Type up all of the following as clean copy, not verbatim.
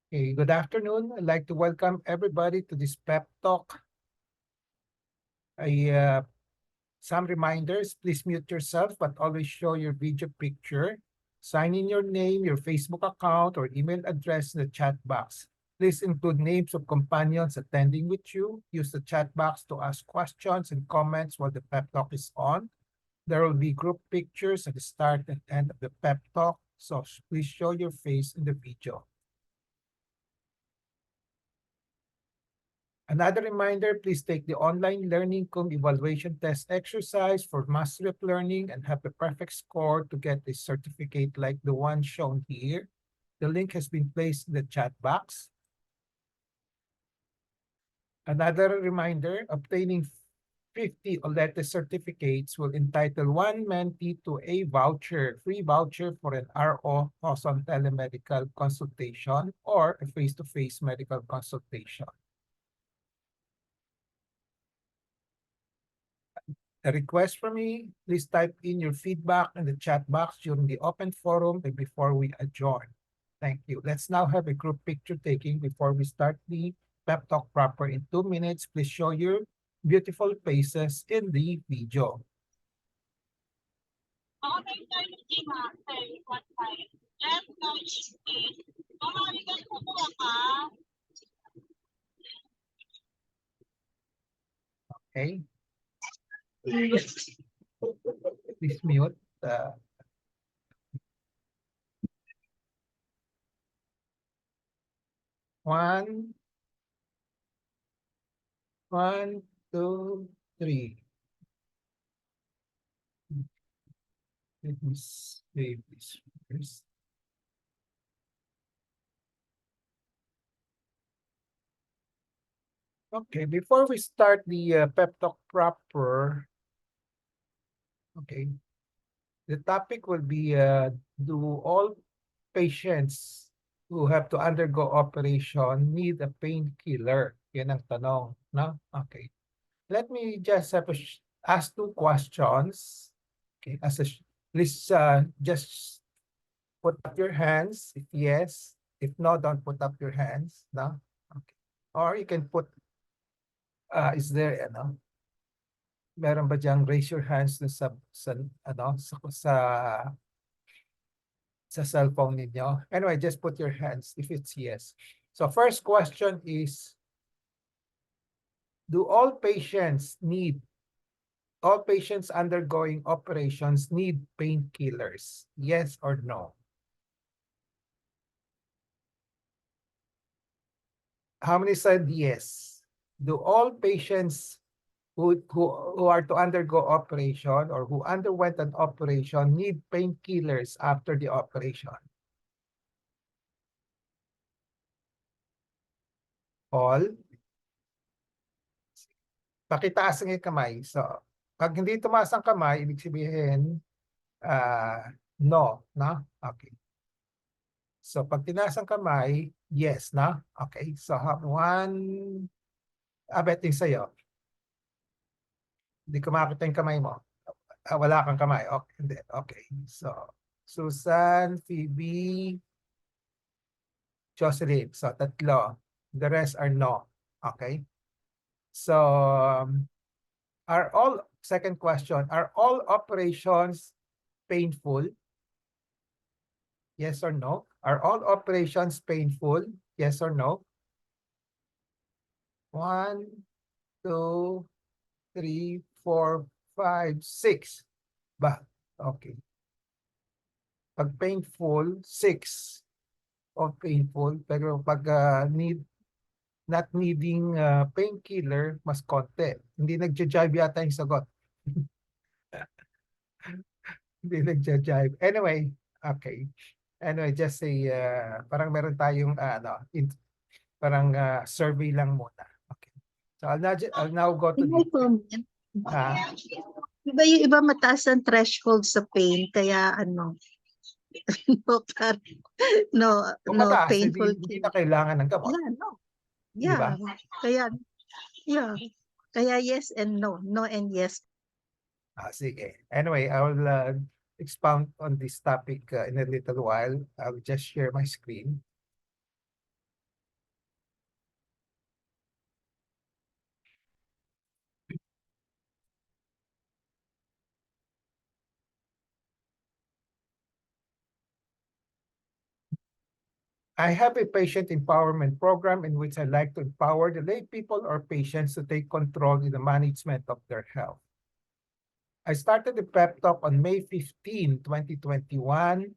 Okay, good afternoon. I'd like to welcome everybody to this pep talk. Some reminders, please mute yourself, but always show your video picture. Sign in your name, your Facebook account, or email address in the chat box. Please include names of companions attending with you. Use the chat box to ask questions and comments while the pep talk is on. There will be group pictures at the start and end of the pep talk, so please show your face in the video. Another reminder, please take the online learning cum evaluation test exercise for mastery of learning and have a perfect score to get a certificate like the one shown here. The link has been placed in the chat box. Another reminder, obtaining 50 OLETE certificates will entitle one mentee to a voucher, free voucher for an ROJoson telemedical consultation or a face-to-face medical consultation. A request from me, please type in your feedback in the chat box during the open forum and before we adjourn. Thank you. Let's now have a group picture taking before we start the pep talk proper in 2 minutes. Please show your beautiful faces in the video. Okay. Please mute. One, 2, 3. Let me save this first. Okay, before we start the pep talk proper, okay, the topic will be do all patients who have to undergo operation need a painkiller? Yan ang tanong, no? Okay. Let me just ask 2 questions. Okay, please just put up your hands if yes. If no, don't put up your hands, no? Okay. Or you can put, is there, meron ba diyang raise your hands na sa cellphone ninyo? Anyway, just put your hands if it's yes. So first question is, do all patients undergoing operations need painkillers? Yes or no? How many said yes? Do all patients who are to undergo operation or who underwent an operation need painkillers after the operation? All? Pakitaas ng kamay. So, pag hindi tumaas ang kamay, ibig sabihin, no, no? Okay. So, pag tinaas ang kamay, yes, no? Okay. So, one, betting sa'yo. Hindi ko makakita yung kamay mo. Wala kang kamay. Okay. Hindi. Okay. So, Susan, Phoebe, Jocelyn. So, tatlo. The rest are no. Okay. So, second question, are all operations painful? Yes or no? Are all operations painful? Yes or no? 1, 2, 3, 4, 5, 6. Ba? Okay. Pag painful, 6 of painful. Pero pag not needing painkiller, mas konti. Hindi nagja-jive yata yung sagot. Hindi nagja-jive. Anyway, okay. Anyway, just say, parang meron tayong, parang survey lang muna. Okay. So, I'll now go to May the... comment. Diba yung iba mataas ang threshold sa pain, kaya no, Kung mataas, painful. hindi na kailangan ng gamot. Yeah, no. Di ba? Kaya yes and no. No and yes. Sige. Anyway, I will expound on this topic in a little while. I'll just share my screen. I have a patient empowerment program in which I like to empower the lay people or patients to take control in the management of their health. I started the pep talk on May 15, 2021.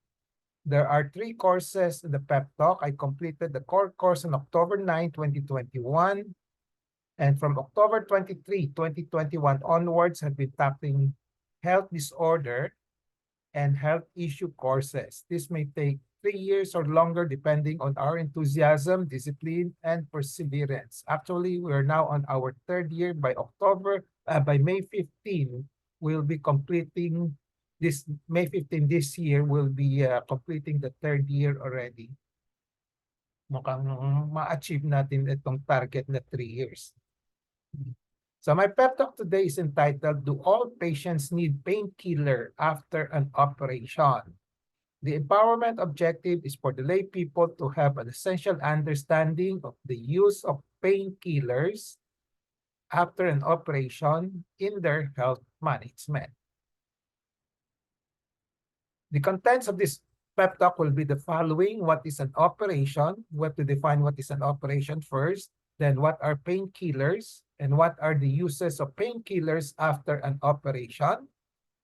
There are 3 courses in the pep talk. I completed the core course on October 9, 2021. And from October 23, 2021 onwards, I've been tackling health disorder and health issue courses. This may take 3 years or longer depending on our enthusiasm, discipline, and perseverance. Actually, we're now on our 3rd year. By May 15, we'll be completing this. May 15 this year, we'll be completing the 3rd year already. Mukhang ma-achieve natin itong target na 3 years. So my pep talk today is entitled, Do All Patients Need Painkiller After an Operation? The empowerment objective is for the lay people to have an essential understanding of the use of painkillers after an operation in their health management. The contents of this pep talk will be the following. What is an operation? We have to define what is an operation first. Then what are painkillers? And what are the uses of painkillers after an operation?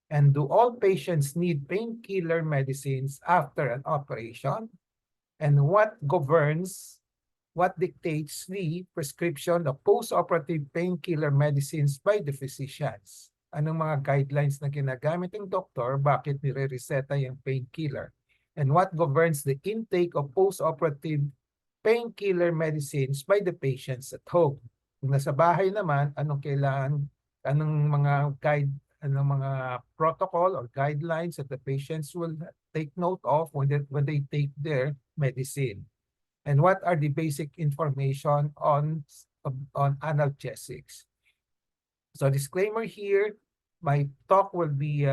And do all patients need painkiller medicines after an operation? And what dictates the prescription of post-operative painkiller medicines by the physicians? Anong mga guidelines na ginagamit ng doktor? Bakit nire-reseta yung painkiller? And what governs the intake of post-operative painkiller medicines by the patients at home? Kung nasa bahay naman, anong mga protocol or guidelines that the patients will take note of when they take their medicine? And what are the basic information on analgesics? So disclaimer here, my talk will be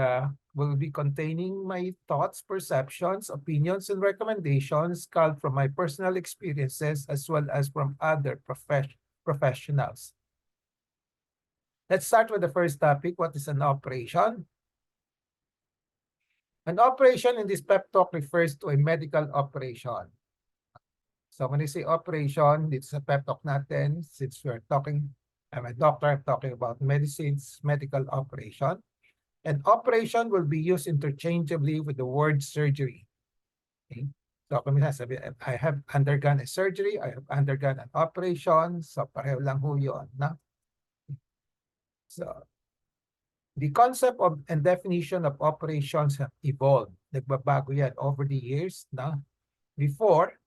containing my thoughts, perceptions, opinions, and recommendations culled from my personal experiences as well as from other professionals. Let's start with the first topic. What is an operation? An operation in this pep talk refers to a medical operation. So when I say operation, it's a pep talk natin. Since I'm a doctor, I'm talking about medicines, medical operation. And operation will be used interchangeably with the word surgery. Okay? So kung sabi, I have undergone a surgery, I have undergone an operation, so pareho lang ho yun. No? So the concept of and definition of operations have evolved. Nagbabago yan over the years. No? Before,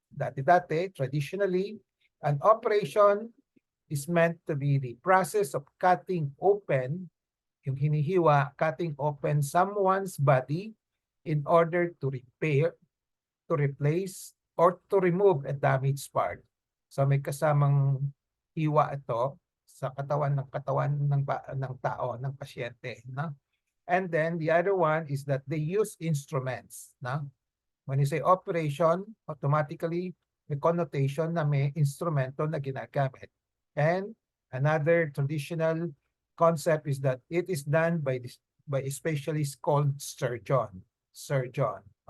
dati-dati, traditionally, an operation is meant to be the process of cutting open, yung hinihiwa, cutting open someone's body in order to repair, to replace, or to remove a damaged part. So may kasamang hiwa ito sa katawan ng tao, ng pasyente. No? And then the other one is that they use instruments. No? When you say operation, automatically may connotation na may instrumento na ginagamit. And another traditional concept is that it is done by a specialist called surgeon.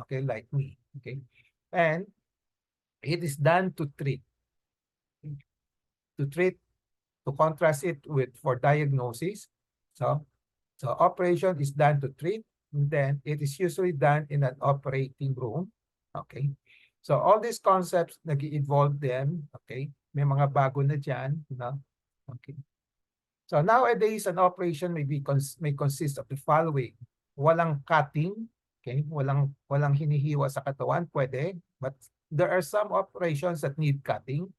Okay, like me. Okay, and it is done to treat. To contrast it with for diagnosis. So operation is done to treat. And then it is usually done in an operating room. Okay. So all these concepts nag-evolve them. Okay. May mga bago na dyan. No? Okay. So nowadays, an operation may consist of the following. Walang cutting. Okay. Walang hinihiwa sa katawan. Pwede. But there are some operations that need cutting.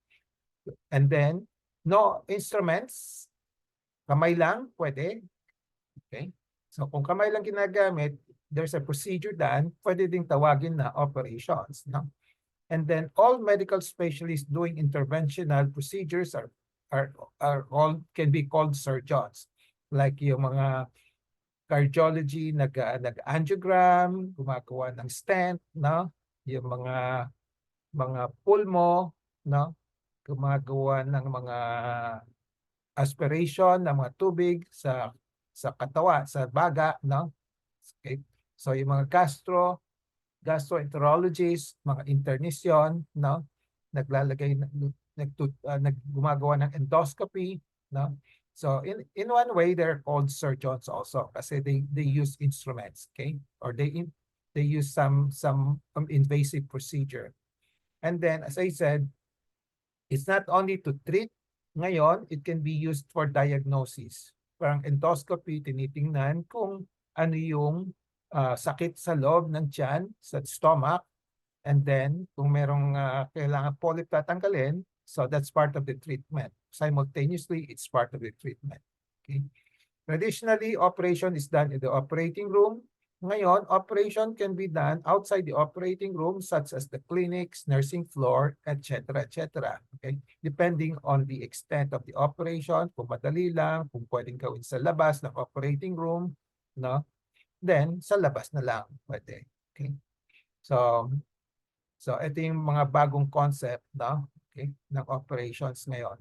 And then, no instruments. Kamay lang. Pwede. Okay. So kung kamay lang ginagamit, there's a procedure done, pwede ding tawagin na operations. No? And then all medical specialists doing interventional procedures are all can be called surgeons. Like yung mga cardiology, nag-angiogram, gumagawa ng stent, no? Yung mga pulmo, no? Gumagawa ng mga aspiration ng mga tubig sa katawan, sa baga, no? Okay. So yung mga gastro, gastroenterologist, mga internisyon, no? Naglalagay, gumagawa ng endoscopy, no? So in one way, they're called surgeons also kasi they use instruments, okay? Or they use some invasive procedure. And then, as I said, it's not only to treat. Ngayon, it can be used for diagnosis. Parang endoscopy, tinitingnan kung ano yung sakit sa loob ng tiyan, sa stomach. And then, kung merong kailangan polyp tatanggalin, so that's part of the treatment. Simultaneously, it's part of the treatment. Okay? Traditionally, operation is done in the operating room. Ngayon, operation can be done outside the operating room, such as the clinics, nursing floor, etc., etc. Okay? Depending on the extent of the operation, kung madali lang, kung pwedeng gawin sa labas ng operating room, no? Then, sa labas na lang pwede. Okay? So ito yung mga bagong concept, no? Okay, ng operations ngayon.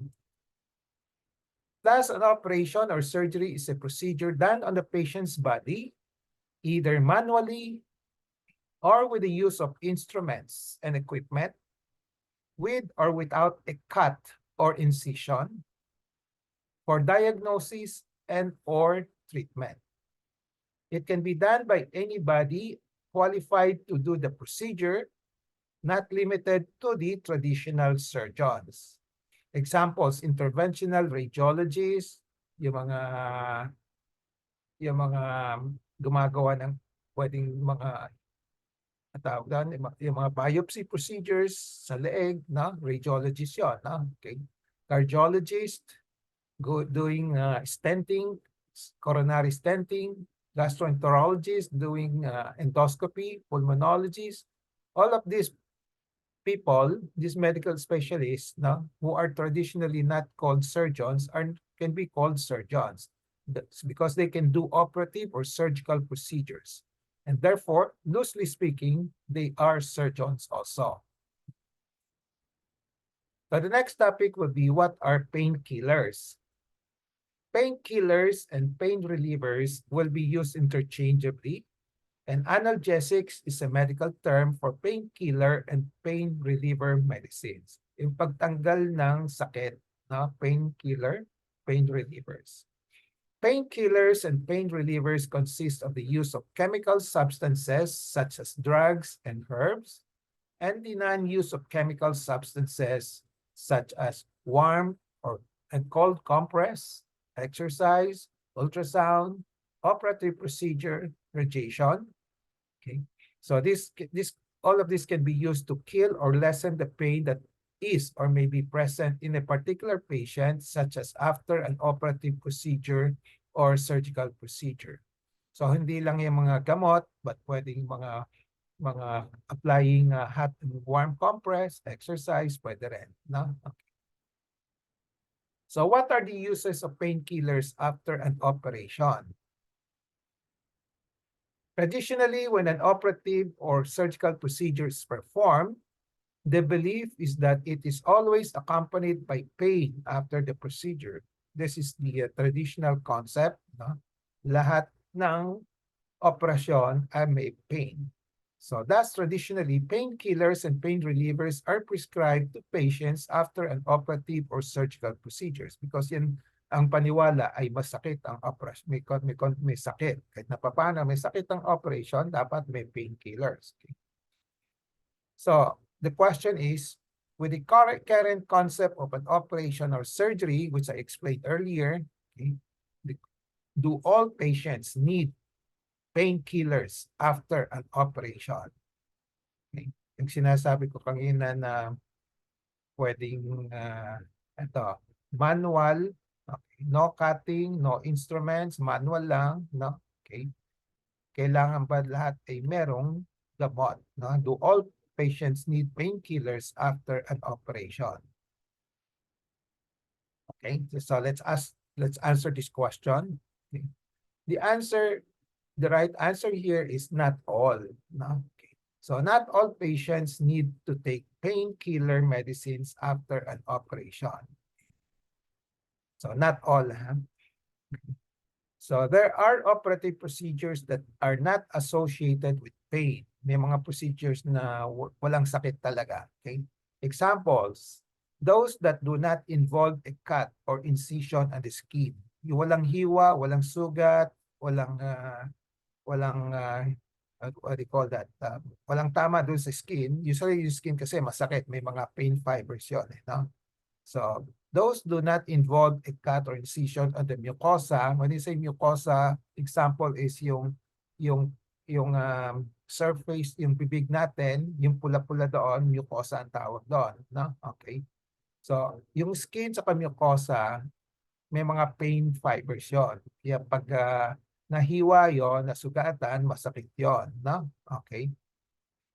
Thus, an operation or surgery is a procedure done on the patient's body, either manually or with the use of instruments and equipment, with or without a cut or incision, for diagnosis and or treatment. It can be done by anybody qualified to do the procedure, not limited to the traditional surgeons. Examples, interventional radiologists, yung mga gumagawa ng pwedeng mga tawag doon, yung mga biopsy procedures sa leeg, no? Radiologist yun, no? Okay. Cardiologist, doing stenting, coronary stenting, gastroenterologist doing endoscopy, pulmonologist, all of these people, these medical specialists, no, who are traditionally not called surgeons, can be called surgeons. That's because they can do operative or surgical procedures. And therefore, loosely speaking, they are surgeons also. So the next topic would be, what are painkillers? Painkillers and pain relievers will be used interchangeably. And analgesics is a medical term for painkiller and pain reliever medicines. Yung pagtanggal ng sakit, no? Painkiller, pain relievers. Painkillers and pain relievers consist of the use of chemical substances such as drugs and herbs, and the non-use of chemical substances such as warm and cold compress, exercise, ultrasound, operative procedure, radiation. Okay, so all of this can be used to kill or lessen the pain that is or may be present in a particular patient, such as after an operative procedure or surgical procedure. So hindi lang yung mga gamot, but pwedeng mga applying hot and warm compress, exercise, pwede rin, no? Okay. So what are the uses of painkillers after an operation? Traditionally, when an operative or surgical procedure is performed, the belief is that it is always accompanied by pain after the procedure. This is the traditional concept, no? Lahat ng operasyon ay may pain. So thus, traditionally, painkillers and pain relievers are prescribed to patients after an operative or surgical procedures because yan ang paniwala ay masakit ang operation. May sakit. Kahit na paano may sakit ang operation, dapat may painkillers. Okay? So the question is, with the current concept of an operation or surgery, which I explained earlier, okay, do all patients need painkillers after an operation? Okay. Yung sinasabi ko kanina na pwedeng manual, okay, no cutting, no instruments, manual lang, no? Okay. Kailangan ba lahat ay merong gamot, no? Do all patients need painkillers after an operation? Okay, so let's answer this question. Okay. The right answer here is not all, no? Okay. So not all patients need to take painkiller medicines after an operation. So not all, huh? So there are operative procedures that are not associated with pain, May mga procedures na walang sakit talaga. Okay? Examples, those that do not involve a cut or incision on the skin. Yung walang hiwa, walang sugat, walang what do you call that? Walang tama doon sa skin. Usually yung skin kasi masakit, may mga pain fibers yun. No? So those do not involve a cut or incision on the mucosa. When you say mucosa, example is yung surface, yung bibig natin, yung pula-pula doon, mucosa ang tawag doon. No? Okay. So yung skin sa mucosa, may mga pain fibers yon. Kaya pag nahiwa yon, nasugatan, masakit yon. No? Okay.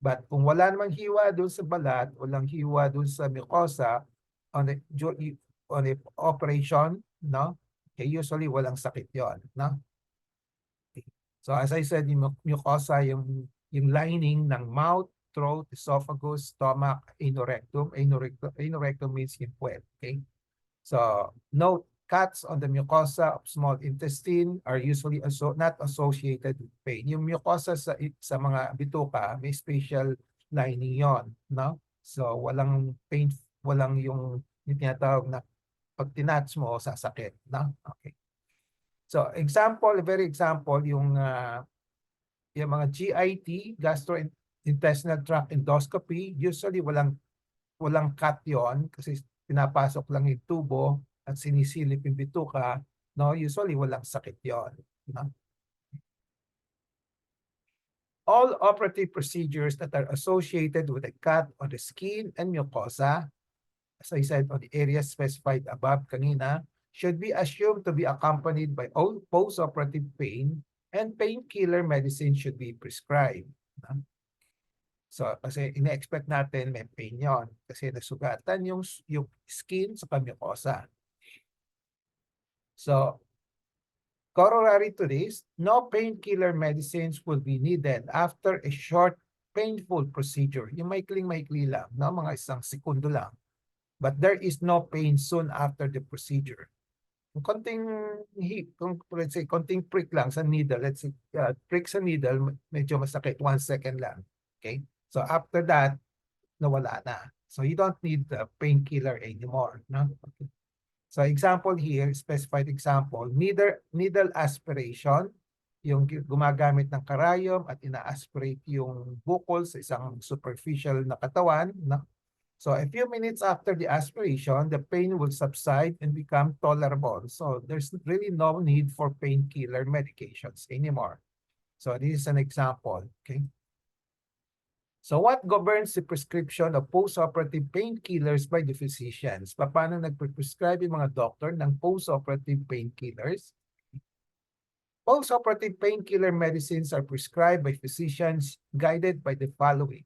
But kung wala namang hiwa doon sa balat, walang hiwa doon sa mucosa, on a operation, no? Okay, usually walang sakit yon, no? Okay. So as I said, yung mucosa, yung lining ng mouth, throat, esophagus, stomach, anorectum. Anorectum means yung puwet, okay? So note, cuts on the mucosa of small intestine are usually not associated with pain. Yung mucosa sa mga bituka, may special lining yon, no? So walang pain, walang yung tinatawag na pag tinatch mo, sasakit, no? Okay. So example, very example, yung mga GIT, gastrointestinal tract endoscopy, usually walang cut yon kasi pinapasok lang yung tubo at sinisilip yung bituka, no? Usually walang sakit yon, no? All operative procedures that are associated with a cut on the skin and mucosa, as I said, on the areas specified above kanina, should be assumed to be accompanied by post-operative pain, and painkiller medicine should be prescribed. No? So, kasi ina-expect natin may pain yon kasi nasugatan yung skin sa mucosa. So, corollary to this, no painkiller medicines will be needed after a short, painful procedure. Yung maikling-maikli lang, no? Mga 1 segundo lang. But there is no pain soon after the procedure. Let's say, konting prick lang sa needle, let's say, prick sa needle, medyo masakit, 1 second lang. Okay? So after that, nawala na. So you don't need the painkiller anymore. No? Okay. So example here, specified example, needle aspiration, yung gumagamit ng karayom at ina-aspirate yung bukol sa isang superficial na katawan. No? So a few minutes after the aspiration, the pain will subside and become tolerable. So there's really no need for painkiller medications anymore. So this is an example. Okay. So what governs the prescription of post-operative painkillers by the physicians? Paano nagprescribe yung mga doctor ng post-operative painkillers? Post-operative painkiller medicines are prescribed by physicians guided by the following.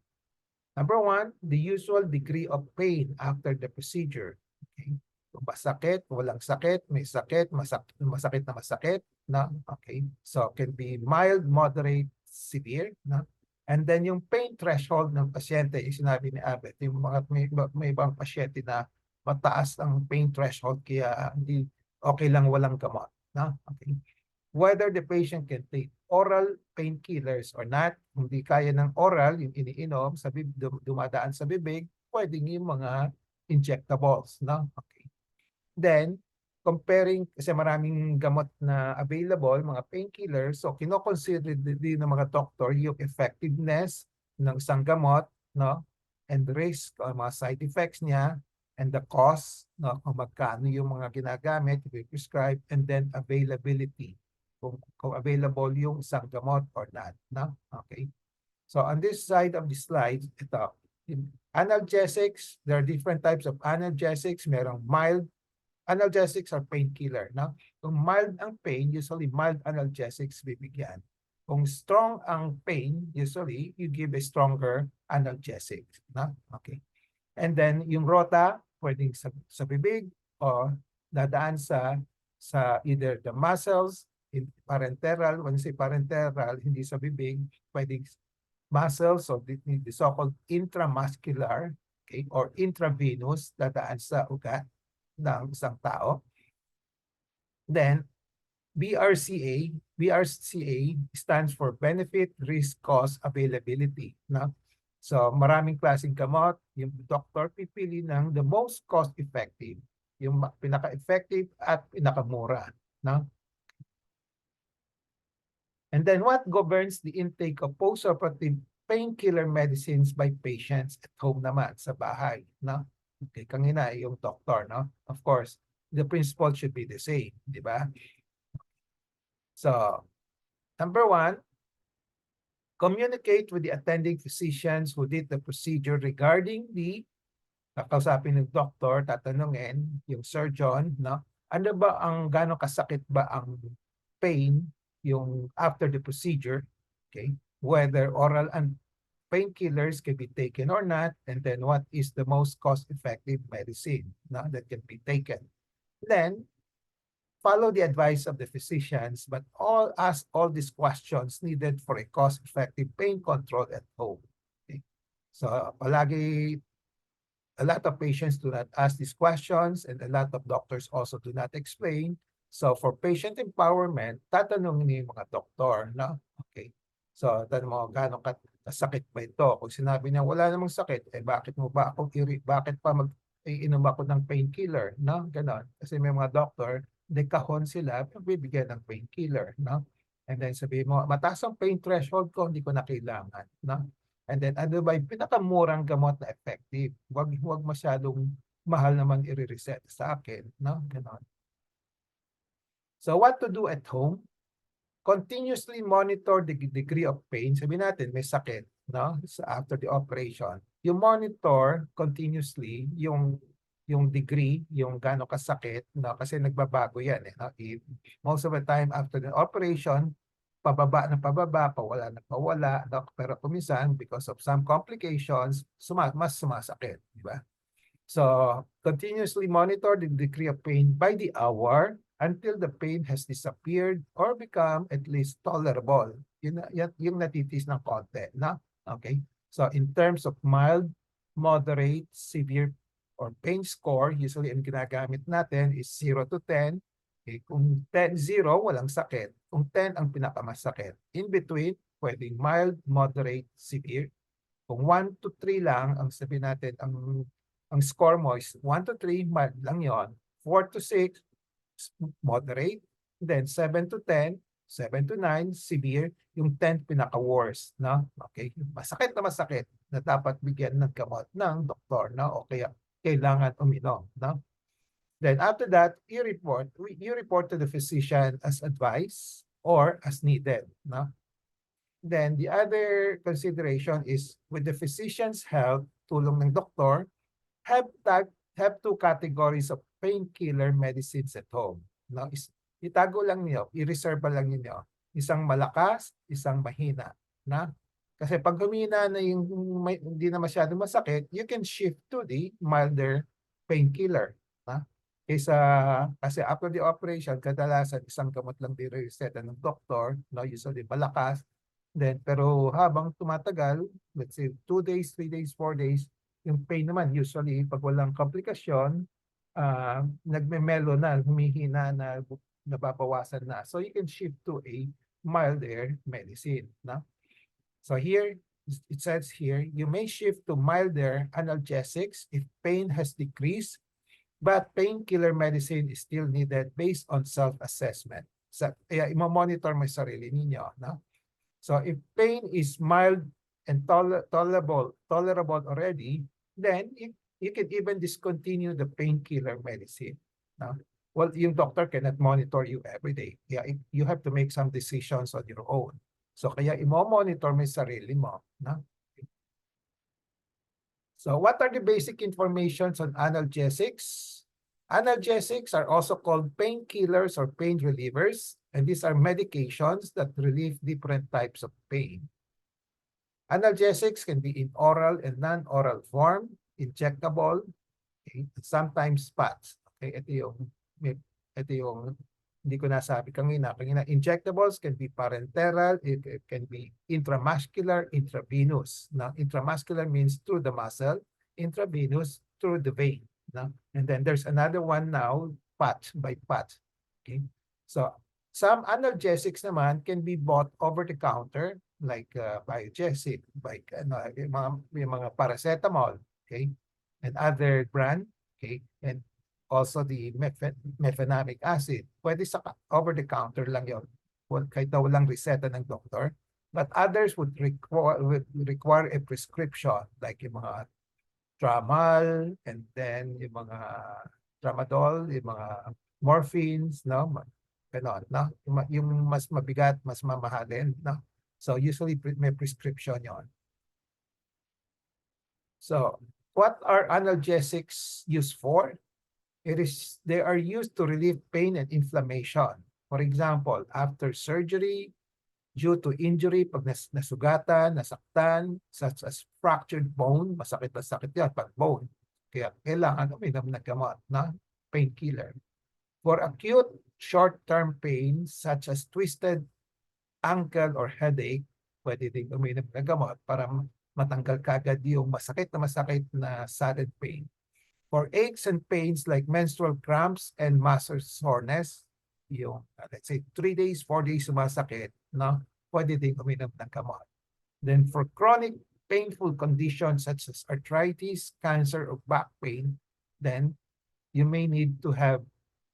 Number 1, the usual degree of pain after the procedure. Okay. Kung masakit, walang sakit, may sakit, masakit na masakit. No? Okay. So can be mild, moderate, severe. No? And then yung pain threshold ng pasyente, yung sinabi ni Abet, yung may ibang pasyente na mataas ang pain threshold kaya hindi okay lang walang gamot. No? Okay. Whether the patient can take oral painkillers or not, hindi kaya ng oral, yung iniinom, dumadaan sa bibig, pwedeng yung mga injectables. No? Okay. Then, comparing, kasi maraming gamot na available, mga painkillers, so kinoconsider din ng mga doktor yung effectiveness ng isang gamot, no? And the risk, o mga side effects niya, and the cost, no? Kung magkano yung mga ginagamit, prescribe, and then availability, kung available yung isang gamot or not. No? Okay. So on this side of the slide, ito, analgesics, there are different types of analgesics. Merong mild. Analgesics are painkiller. No? Kung mild ang pain, usually mild analgesics bibigyan. Kung strong ang pain, usually you give a stronger analgesic. No? Okay. And then yung rota, pwedeng sa bibig o dadaan sa either the muscles, in parenteral. When you say parenteral, hindi sa bibig, pwedeng muscles, so the so-called intramuscular, okay, or intravenous, dadaan sa ugat ng isang tao. Then, BRCA stands for Benefit, Risk, Cost, Availability. No? So maraming klaseng gamot, yung doktor pipili ng the most cost-effective, yung pinaka-effective at pinakamura. No? And then what governs the intake of post-operative painkiller medicines by patients at home naman sa bahay? No? Okay, kanina yung doktor, no? Of course, the principle should be the same, di ba? So, number one, communicate with the attending physicians who did the procedure regarding the kakausapin ng doktor, tatanungin yung surgeon, no? Ano ba ang gano'ng kasakit ba ang pain yung after the procedure, okay? Whether oral and painkillers can be taken or not, and then what is the most cost-effective medicine, no, that can be taken. Then follow the advice of the physicians, but ask all these questions needed for a cost-effective pain control at home. Okay? So palagi, a lot of patients do not ask these questions and a lot of doctors also do not explain. So for patient empowerment, tatanungin niyo yung mga doktor, no? Okay. So tanong mo, gaano kasakit ba ito? Kung sinabi niya wala namang sakit, eh bakit mo ba ako bakit pa iinom ako ng painkiller, no? Ganon. Kasi may mga doctor, dekahon sila, pagbibigyan ng painkiller, no? And then sabihin mo, mataas ang pain threshold ko, hindi ko na kailangan, no? And then ano ba yung pinakamurang gamot na effective? Huwag masyadong mahal naman i-reset sa akin, no? Ganon. So what to do at home? Continuously monitor the degree of pain. Sabihin natin, may sakit, no? So after the operation. You monitor continuously yung degree, yung gaano kasakit, no? Kasi nagbabago yan, eh, no? Most of the time after the operation, pababa na pababa, pawala na pawala, no? Pero kuminsan, because of some complications, mas sumasakit, di ba? So, continuously monitor the degree of pain by the hour until the pain has disappeared or become at least tolerable. Yung natitis ng konti, na? Okay? So, in terms of mild, moderate, severe, or pain score, usually ang ginagamit natin is 0 to 10. Okay? Kung 10, 0, walang sakit. Kung 10 ang pinakamasakit. In between, pwedeng mild, moderate, severe. Kung 1 to 3 lang, ang sabihin natin, ang score mo is 1 to 3, mild lang yon. 4 to 6, moderate. Then 7 to 10, 7 to 9, severe. Yung 10, pinaka-worst. No? Okay? Masakit na dapat bigyan ng gamot ng doktor. No? O kaya kailangan uminom. No? Then after that, you report to the physician as advised or as needed. No? Then the other consideration is with the physician's help, tulong ng doktor, have two categories of painkiller medicines at home. No? Itago lang niyo, i-reserve lang niyo. Isang malakas, isang mahina. Na? Kasi pag humina na yung hindi na masyadong masakit, you can shift to the milder painkiller. Na? Kasi after the operation, kadalasan isang gamot lang di-reset ng doktor, no? Usually malakas. Then, pero habang tumatagal, let's say 2 days, 3 days, 4 days, yung pain naman, usually, pag walang komplikasyon, nagme-mellow na, humihina na, nababawasan na. So you can shift to a milder medicine. No? So here, it says here, you may shift to milder analgesics if pain has decreased, but painkiller medicine is still needed based on self-assessment. So, i-monitor mo yung sarili ninyo. No? So if pain is mild and tolerable already, then you can even discontinue the painkiller medicine. No? Well, yung doctor cannot monitor you every day. Yeah, you have to make some decisions on your own. So kaya imo-monitor mo yung sarili mo. No? So what are the basic informations on analgesics? Analgesics are also called painkillers or pain relievers, and these are medications that relieve different types of pain. Analgesics can be in oral and non-oral form, injectable, okay, sometimes spots. Okay, ito yung hindi ko nasabi kanina. Injectables can be parenteral, it can be intramuscular, intravenous. Now, intramuscular means through the muscle, intravenous through the vein. No? And then there's another one now, patch by patch. Okay, so Some analgesics naman can be bought over the counter like Biogesic, like yung mga paracetamol, okay? And other brand, okay? And also the mefenamic acid. Pwede sa over the counter lang yon. Kahit na walang reseta ng doktor. But others would require a prescription like yung mga tramal and then yung mga tramadol, yung mga morphines, no? Ganon, no? Yung mas mabigat, mas mamahalin, no? So usually may prescription yon. So what are analgesics used for? They are used to relieve pain and inflammation. For example, after surgery, due to injury, pag nasugatan, nasaktan, such as fractured bone, masakit na sakit yan pag bone. Kaya kailangan uminom ng gamot na painkiller. For acute short-term pain, such as twisted ankle or headache, pwede din uminom ng gamot para matanggal kagad yung masakit na sudden pain. For aches and pains like menstrual cramps and muscle soreness, yung let's say 3 days, 4 days sumasakit, no? Pwede din uminom ng gamot. Then for chronic painful conditions such as arthritis, cancer, or back pain, then you may need to have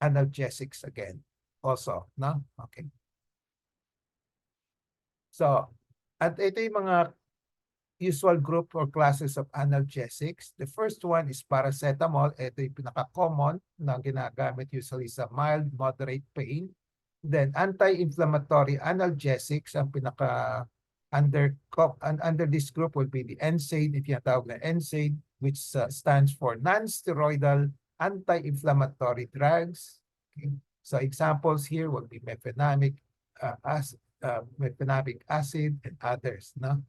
analgesics again also, no? Okay. So, at ito yung mga usual group or classes of analgesics. The first one is paracetamol. Ito yung pinaka-common na ginagamit usually sa mild, moderate pain. Then anti-inflammatory analgesics, ang pinaka under this group will be the NSAID, if tinatawag na NSAID, which stands for non-steroidal anti-inflammatory drugs. Okay. So examples here will be mefenamic acid and others. No?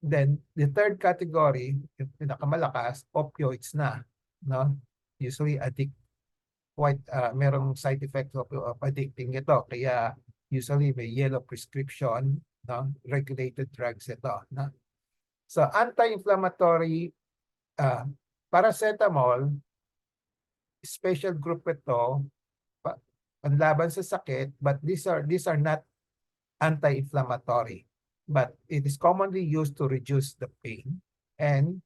Then the third category, yung pinakamalakas, opioids na. No? Usually merong side effects of addicting ito. Kaya usually may yellow prescription, no? Regulated drugs ito. No? So anti-inflammatory paracetamol, special group ito, panlaban sa sakit, but these are not anti-inflammatory. But it is commonly used to reduce the pain. And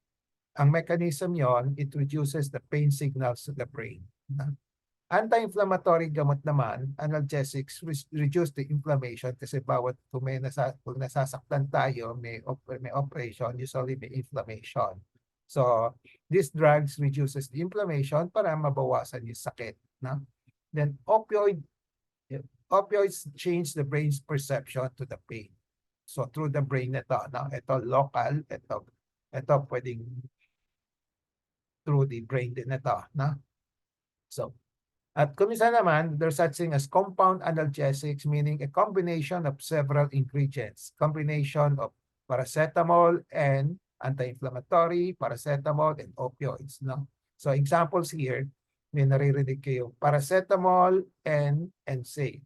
ang mechanism yon, it reduces the pain signals to the brain. Anti-inflammatory gamot naman, analgesics, reduce the inflammation kasi bawat kung nasasaktan tayo, may operation, usually may inflammation. So, these drugs reduces the inflammation para mabawasan yung sakit. No? Then, opioids change the brain's perception to the pain. So through the brain ito, no? Ito local, ito pwedeng through the brain din ito, no? So, at kumisa naman, there's such thing as compound analgesics, meaning a combination of several ingredients. Combination of paracetamol and anti-inflammatory, paracetamol and opioids, no? So examples here, may naririnig kayo, paracetamol and NSAID,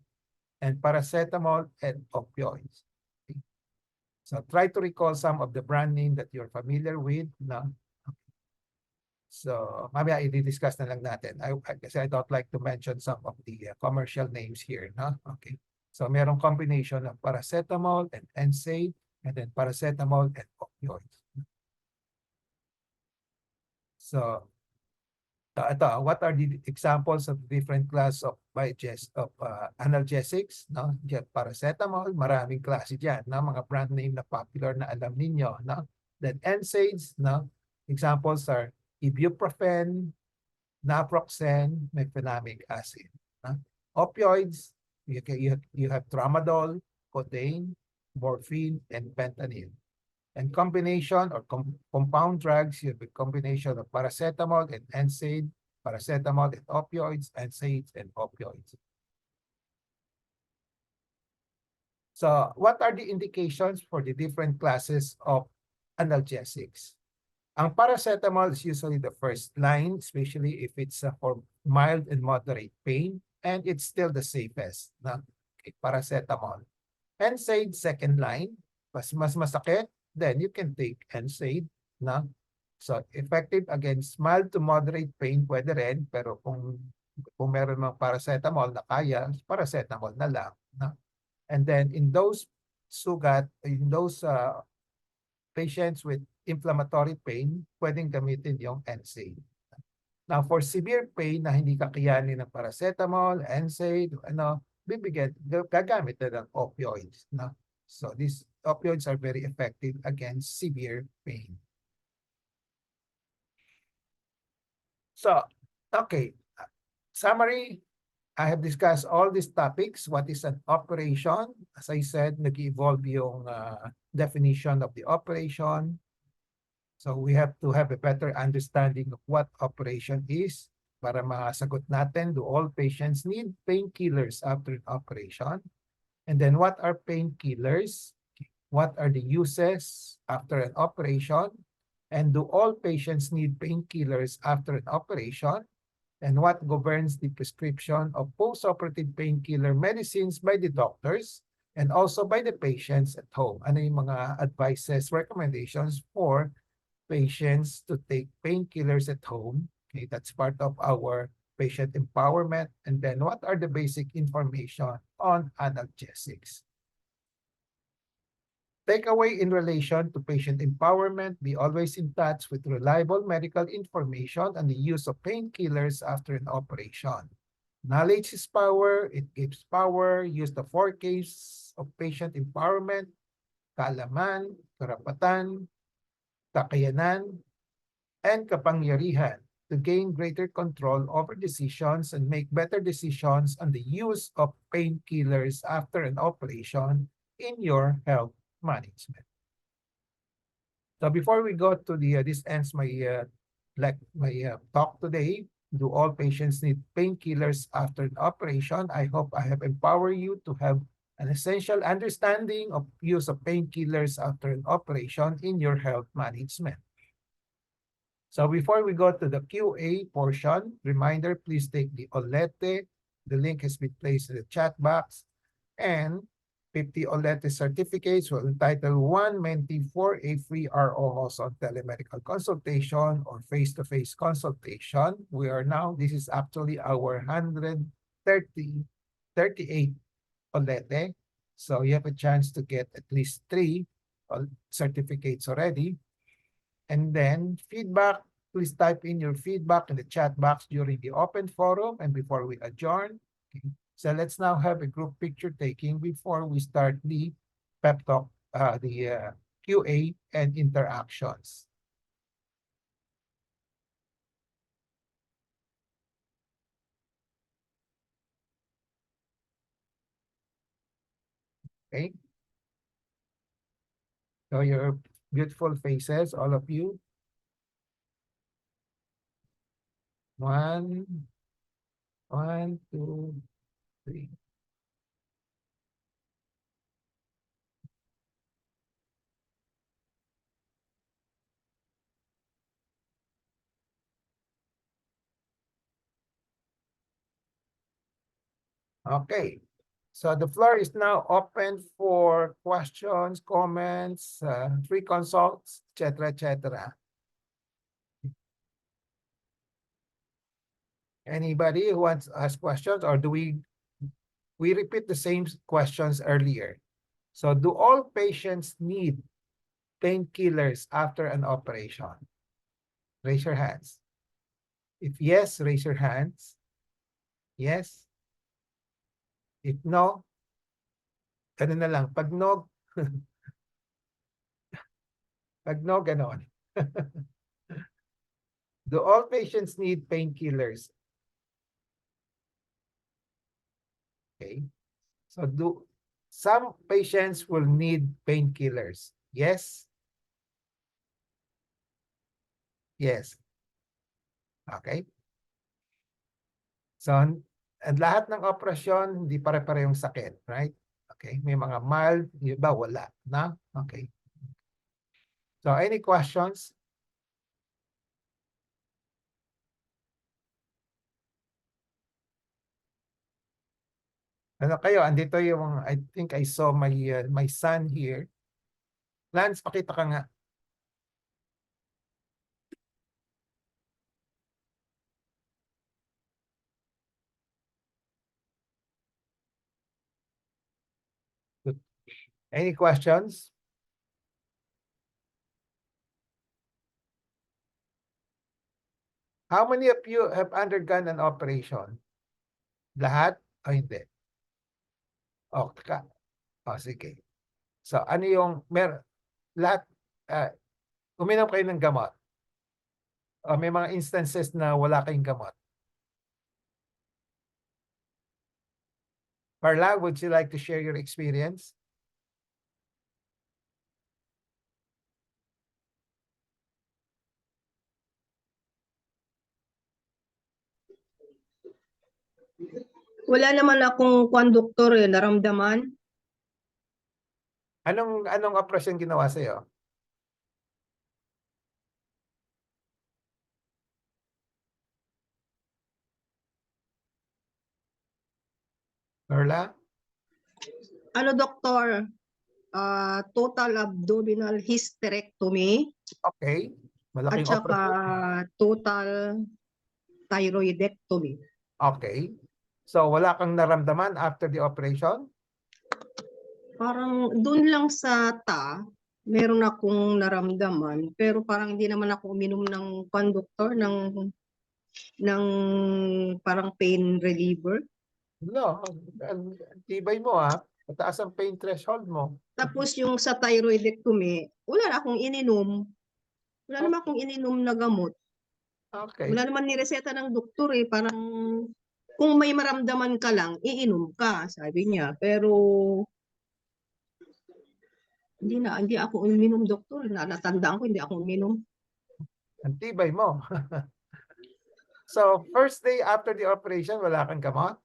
and paracetamol and opioids. So try to recall some of the brand name that you're familiar with. No? So mamaya i-discuss na lang natin. Kasi I don't like to mention some of the commercial names here. No? Okay. So merong combination of paracetamol and NSAID and then paracetamol and opioids. So what are the examples of different class of analgesics? No? Diyan, paracetamol, maraming klase dyan. No? Mga brand name na popular na alam ninyo. No? Then NSAIDs, no? Examples are ibuprofen, naproxen, mefenamic acid. No? Opioids, you have tramadol, codeine, morphine, and fentanyl. And combination or compound drugs, you have a combination of paracetamol and NSAID, paracetamol and opioids, NSAIDs and opioids. So what are the indications for the different classes of analgesics? Ang paracetamol is usually the first line, especially if it's for mild and moderate pain, and it's still the safest. No? Okay, paracetamol. NSAID, second line, mas masakit, then you can take NSAID. No? So effective against mild to moderate pain, pwede rin, pero kung Kung meron mga paracetamol na kaya, paracetamol na lang. No? And then in those sugat, in those patients with inflammatory pain, pwedeng gamitin yung NSAID. Now, for severe pain na hindi kakayanin ng paracetamol, NSAID, gagamit na ng opioids. No? So these opioids are very effective against severe pain. So, okay. Summary, I have discussed all these topics. What is an operation? As I said, nag-evolve yung definition of the operation. So we have to have a better understanding of what operation is para masagot natin, do all patients need painkillers after an operation? And then what are painkillers? What are the uses after an operation? And do all patients need painkillers after an operation? And what governs the prescription of post-operative painkiller medicines by the doctors and also by the patients at home? Ano yung mga advices, recommendations for patients to take painkillers at home? Okay, that's part of our patient empowerment. And then what are the basic information on analgesics? Takeaway in relation to patient empowerment, be always in touch with reliable medical information on the use of painkillers after an operation. Knowledge is power, it gives power. Use the 4Ks of patient empowerment: kaalaman, karapatan, kakayanan, and kapangyarihan to gain greater control over decisions and make better decisions on the use of painkillers after an operation in your health management. So before we go to this ends my talk today. Do all patients need painkillers after an operation? I hope I have empowered you to have an essential understanding of use of painkillers after an operation in your health management. So before we go to the QA portion, reminder, please take the Olete. The link has been placed in the chat box. And 50 Olete certificates will entitle one mentee for a free ROJoson telemedical consultation or face-to-face consultation. We are now, this is actually our 138 Olete. So you have a chance to get at least 3 certificates already. And then feedback, please type in your feedback in the chat box during the open forum and before we adjourn. Okay. So let's now have a group picture taking before we start the pep talk, the QA and interactions. Okay. So your beautiful faces, all of you. 1, 1, 2, 3. Okay. So the floor is now open for questions, comments, free consults, etc., etc. Anybody who wants to ask questions, or do we repeat the same questions earlier? So do all patients need painkillers after an operation? Raise your hands. If yes, raise your hands. Yes. If no, ganun na lang. Pag no, pag no, ganon. Do all patients need painkillers? Okay. So do some patients will need painkillers? Yes. Yes. Okay. So, at lahat ng operasyon, hindi pare-parehong sakit, right? Okay. May mga mild, yung iba wala. Na? Okay. So, any questions? Ano kayo? Andito yung, I think I saw my son here. Lance, pakita ka nga. Any questions? How many of you have undergone an operation? Lahat o hindi? O, sige. So, ano yung, lahat, uminom kayo ng gamot? O may mga instances na wala kayong gamot? Carla, would you like to share your experience? Wala naman akong konduktor naramdaman. Anong operasyon ginawa sa'yo? Carla? Ano, doktor? Total abdominal hysterectomy Okay. at Malaking saka operasyon. total thyroidectomy. Okay. So, wala kang naramdaman after the operation? Parang dun lang sa meron akong naramdaman, pero parang hindi naman ako uminom ng conductor ng parang pain reliever. No. Ang tibay mo mataas ang pain threshold mo. Tapos yung sa thyroidectomy, wala na akong ininom. Wala naman akong ininom na gamot. Okay. Wala naman nireseta ng doktor parang kung may maramdaman ka lang, iinom ka, sabi niya. Pero hindi ako uminom, doktor. Natandaan ko, hindi ako uminom. Ang tibay mo. So, first day after the operation, wala kang gamot?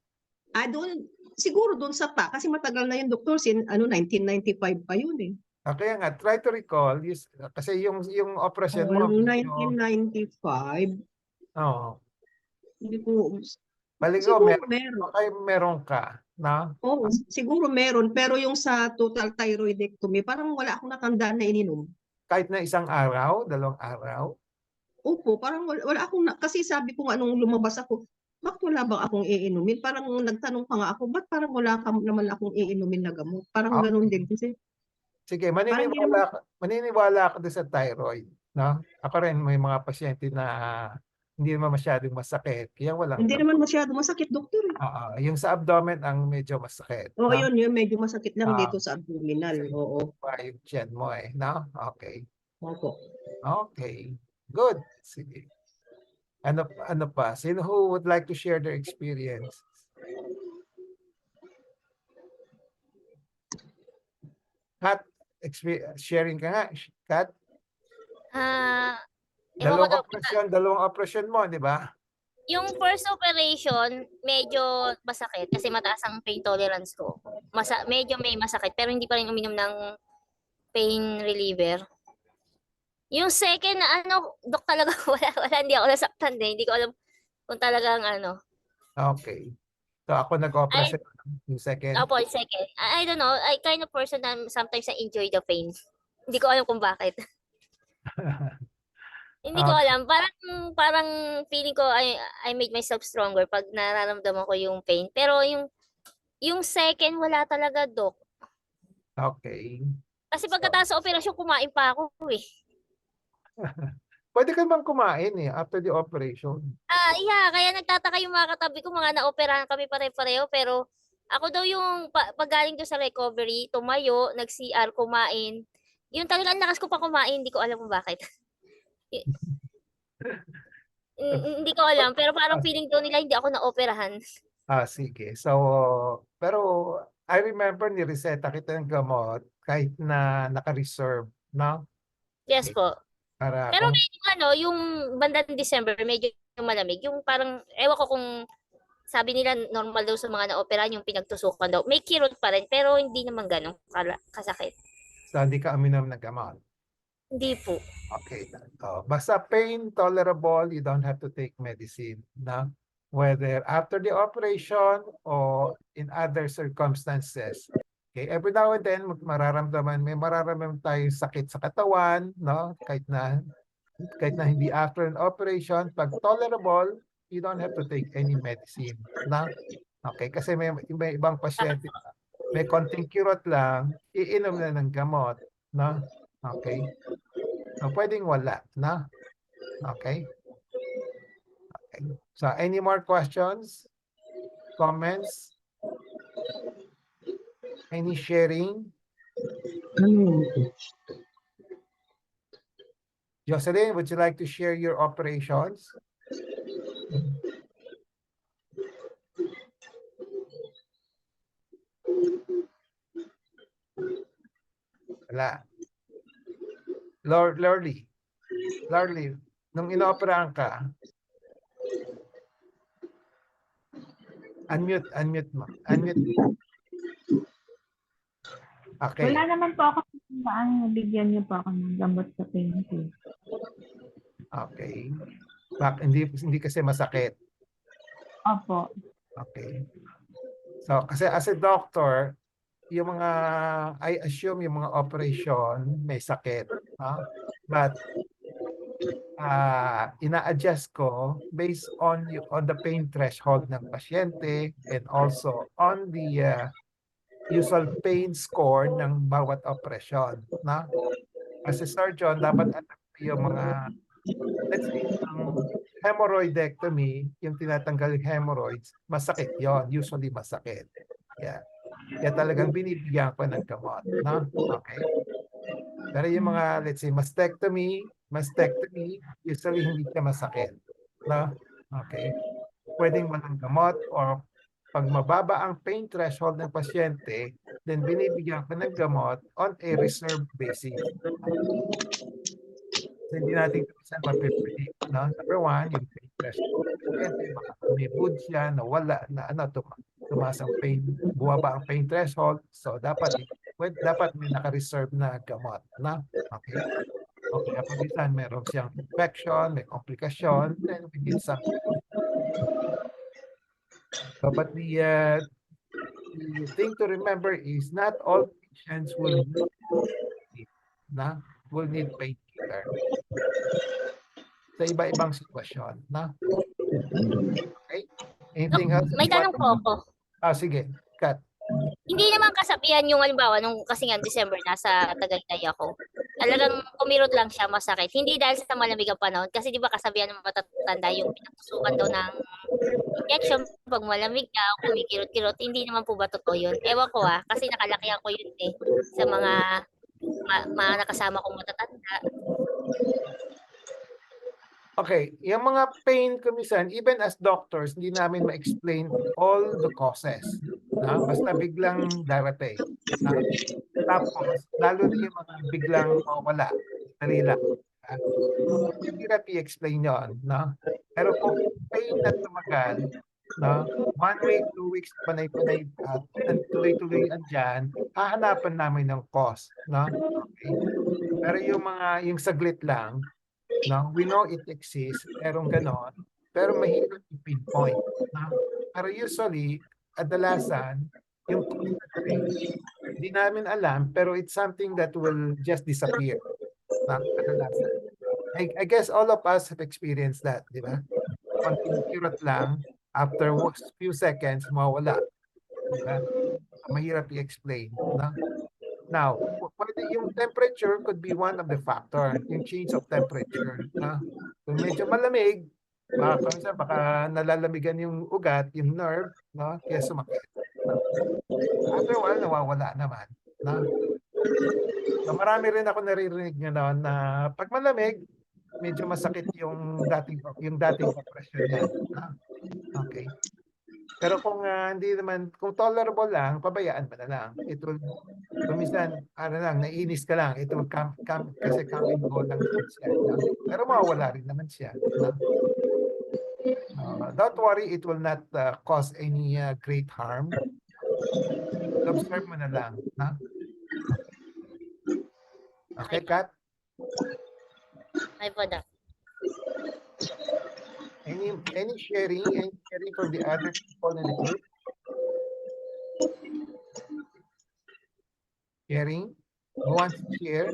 Siguro doon sa kasi matagal na yun, doktor. 1995 pa yun Kaya nga, try to recall, kasi yung operasyon mo, Noong medyo, 1995, hindi ko, siguro meron. meron ka, na? Siguro meron. Pero yung sa total thyroidectomy, parang wala akong natandaan na ininom. Kahit na isang araw, 2 araw? Opo, parang wala akong, kasi sabi ko anong lumabas ako, bakit wala bang akong iinumin? Parang nagtanong pa nga ako, ba't parang wala naman akong iinumin na gamot? Parang ganun din kasi. Sige, Parang hindi naman, maniniwala ako doon sa thyroid. No? Ako rin, may mga pasyente na hindi naman masyadong masakit. Kaya walang hindi naman masyado masakit, doktor. yung sa abdomen ang medyo masakit. Oo, No? yun, medyo masakit lang dito sa abdominal. Kasi Oo. yung tiyan mo no? Okay. Opo. Okay. Good. Sige. Ano pa? Sino who would like to share their experience? Kat, sharing ka nga. Kat? Ewan ko daw, Dalawang operasyon mo, di ba? yung first operation, medyo masakit kasi mataas ang pain tolerance ko. Medyo may masakit pero hindi pa rin uminom ng pain reliever. Yung second na dok talaga wala hindi ako nasaktan hindi ko alam kung talagang Okay. So ako nag-operasyon yung second. Opo, second. I don't know, I kind of person na sometimes I enjoy the pain. Hindi ko alam kung bakit. Hindi ko alam. Parang feeling ko I made myself stronger pag nararamdaman ko yung pain. Pero yung second, wala talaga, Dok. Okay. Kasi pagkatapos sa operasyon, kumain pa ako Pwede ka bang kumain after the operation? Yeah. Kaya nagtataka yung mga katabi ko, mga naoperahan kami pare-pareho. Pero ako daw yung paggaling doon sa recovery, tumayo, nag-CR, kumain. Yung talagang lakas ko pa kumain, hindi ko alam kung bakit. Hindi ko alam, pero parang feeling daw nila hindi ako naoperahan. Sige. So, pero I remember nireseta kita ng gamot kahit na naka-reserve, no? Yes po. Para Pero medyo yung bandang December, medyo malamig. Yung parang, ewan ko kung sabi nila normal daw sa mga na-operahan yung pinagtusukan daw. May kirot pa rin, pero hindi naman ganun kasakit. so hindi ka uminom ng gamot. Hindi po. Okay. Basta pain tolerable, you don't have to take medicine, no? Whether after the operation or in other circumstances. Okay, every now and then may mararamdaman tayong sakit sa katawan, no? Kahit na hindi after an operation, pag tolerable, you don't have to take any medicine, no? Okay, kasi may ibang pasyente may konting kirot lang, iinom na ng gamot, no? Okay? So, pwedeng wala, no? Okay? Okay. So, any more questions? Comments? Any sharing? Jocelyn, would you like to share your operations? Wala. Lorly, nung inooperahan ka, unmute mo. Unmute. Okay. Wala naman po ako saan bigyan niyo po ako ng gamot sa painkiller. Okay. Hindi kasi masakit. Opo. Okay. So, kasi as a doctor, yung mga, I assume yung mga operation may sakit. No? But, ina-adjust ko based on the pain threshold ng pasyente and also on the usual pain score ng bawat operasyon. No? As a surgeon, dapat alam ko yung mga, let's say, ang hemorrhoidectomy, yung tinatanggal yung hemorrhoids, masakit yon, usually masakit. Yeah. Kaya talagang binibigyan ko ng gamot. No? Okay? Pero yung mga, let's say, mastectomy, usually hindi siya masakit. No? Okay? Pwedeng walang gamot or pag mababa ang pain threshold ng pasyente, then binibigyan ko ng gamot on a reserve basis. So, hindi natin minsan mapipredict. No? Number one, yung pain threshold ng pasyente, baka umibod siya, nawala, tumaas ang pain, buwaba ang pain threshold. So, dapat may naka-reserve na gamot. Na? Okay? Okay, kapag minsan meron siyang infection, may komplikasyon, then we need something. So, but the thing to remember is not all patients will need painkiller. Sa iba-ibang sitwasyon. Na? Okay? Anything else? May tanong po ako. Sige. Kat. Hindi naman kasabihan yung halimbawa nung kasi nga December nasa Tagaytay ako. Talagang kumirot lang siya, masakit. Hindi dahil sa malamig ang panahon kasi 'di ba kasabihan ng matatanda yung pinatusukan daw ng injection pag malamig ka, kumikirot-kirot. Hindi naman po ba totoo yun? Ewan ko kasi nakalaki ako yun sa mga nakasama kong matatanda. Okay, yung mga pain kumisan, even as doctors, hindi namin ma-explain all the causes. Na? Basta biglang darating. Na? Tapos, lalo na yung mga biglang mawala. Dali lang. Hirap i-explain yun. No? Pero kung pain na tumagal, no? 1 week, 2 weeks, panay-panay, tuloy-tuloy andyan, hahanapan namin ng cause. No? Okay? Pero yung saglit lang, no, we know it exists, merong ganon, pero mahirap i-pinpoint. No? Pero usually, kadalasan, yung pain, hindi namin alam, pero it's something that will just disappear. No? Kadalasan. I guess all of us have experienced that, di ba? Konting kirot lang, after a few seconds, mawala. Diba? Mahirap i-explain. No? Now, yung temperature could be one of the factor, yung change of temperature. No? Kung medyo malamig, baka nalalamigan yung ugat, yung nerve, no? Kaya sumakit. No? After a while, nawawala naman. No? So, marami rin ako naririnig noon na pag malamig, medyo masakit yung dating operasyon niya. No? Okay. Pero kung hindi naman, kung tolerable lang, pabayaan mo na lang. It will, minsan, naiinis ka lang. It will kasi come and go lang siya. No? Pero mawawala rin naman siya. No? Don't worry, it will not cause any great harm. Observe mo na lang. No? Okay, Kat? Ay po, Doc. Any sharing from the other people in the group? Sharing? Who wants to share?